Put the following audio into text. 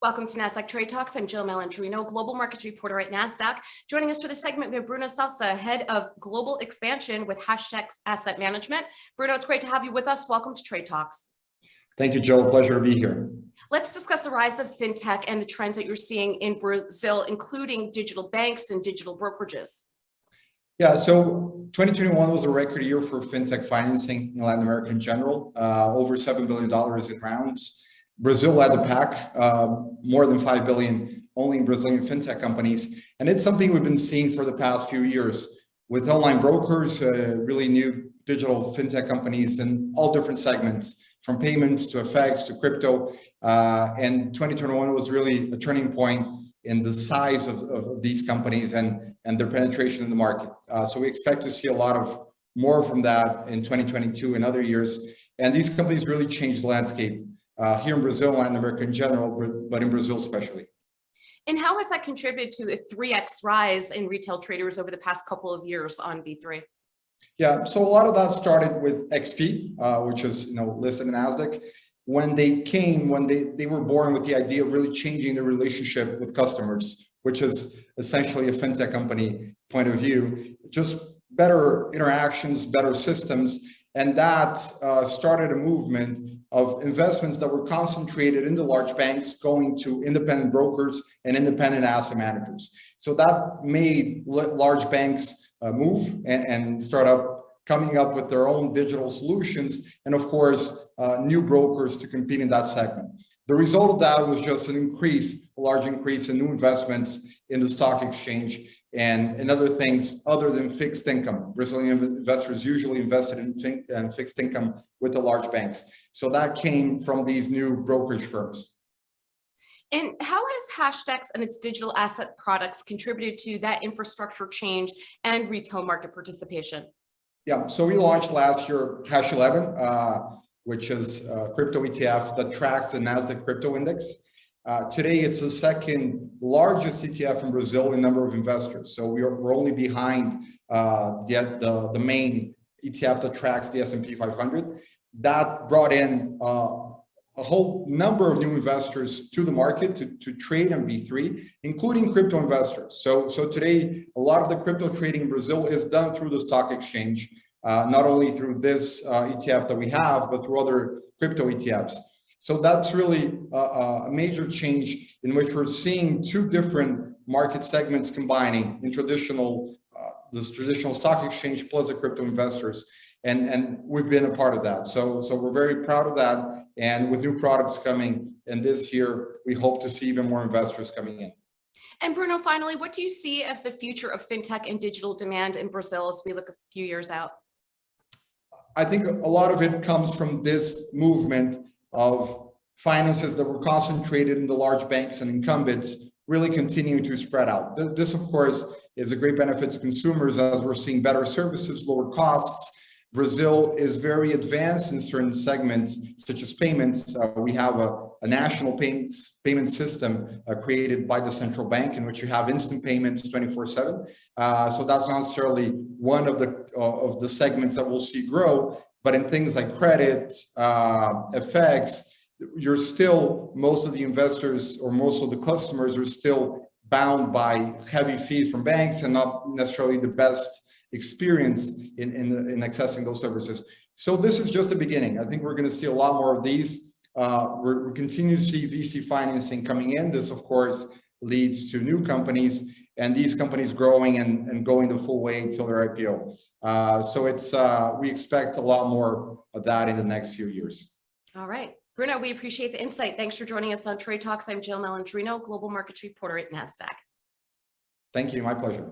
Welcome to Nasdaq Trade Talks. I'm Jill Malandrino, Global Markets Reporter at Nasdaq. Joining us for the segment, we have Bruno Sousa, Head of Global Expansion with Hashdex Asset Management. Bruno, it's great to have you with us. Welcome to Trade Talks. Thank you, Jill. Pleasure to be here. Let's discuss the rise of fintech and the trends that you're seeing in Brazil, including digital banks and digital brokerages. Yeah, so 2021 was a record year for fintech financing in Latin America in general, over $7 billion in rounds. Brazil led the pack, more than 5 billion only in Brazilian fintech companies. And it's something we've been seeing for the past few years with online brokers, really new digital fintech companies in all different segments, from payments to FX to crypto. And 2021 was really a turning point in the size of these companies and their penetration in the market. So we expect to see a lot of more from that in 2022 and other years. And these companies really changed the landscape here in Brazil, Latin America in general, but in Brazil especially. And how has that contributed to a 3x rise in retail traders over the past couple of years on B3? Yeah, so a lot of that started with XP, which is listed in Nasdaq. When they came, they were born with the idea of really changing the relationship with customers, which is essentially a fintech company point of view, just better interactions, better systems. And that started a movement of investments that were concentrated in the large banks going to independent brokers and independent asset managers. So that made large banks move and start coming up with their own digital solutions, and of course, new brokers to compete in that segment. The result of that was just a large increase in new investments in the stock exchange and other things other than fixed income. Brazilian investors usually invested in fixed income with the large banks. So that came from these new brokerage firms. And how has Hashdex and its digital asset products contributed to that infrastructure change and retail market participation? Yeah, so we launched last year Hash 11, which is a crypto ETF that tracks the Nasdaq crypto index. Today, it's the second largest ETF in Brazil in number of investors. So we're only behind the main ETF that tracks the S&P 500. That brought in a whole number of new investors to the market to trade on B3, including crypto investors. So today, a lot of the crypto trading in Brazil is done through the stock exchange, not only through this ETF that we have, but through other crypto ETFs. So that's really a major change in which we're seeing two different market segments combining in this traditional stock exchange plus the crypto investors. And we've been a part of that. So we're very proud of that. And with new products coming in this year, we hope to see even more investors coming in. And Bruno, finally, what do you see as the future of fintech and digital demand in Brazil as we look a few years out? I think a lot of it comes from this movement of finances that were concentrated in the large banks and incumbents really continue to spread out. This, of course, is a great benefit to consumers as we're seeing better services, lower costs. Brazil is very advanced in certain segments, such as payments. We have a national payment system created by the central bank in which you have instant payments 24/7. So that's not necessarily one of the segments that we'll see grow. But in things like credit, FX, most of the investors or most of the customers are still bound by heavy fees from banks and not necessarily the best experience in accessing those services. So this is just the beginning. I think we're going to see a lot more of these. We're continuing to see VC financing coming in. This, of course, leads to new companies and these companies growing and going the full way until their IPO. So we expect a lot more of that in the next few years. All right. Bruno, we appreciate the insight. Thanks for joining us on Trade Talks. I'm Jill Malandrino, Global Markets Reporter at Nasdaq. Thank you. My pleasure.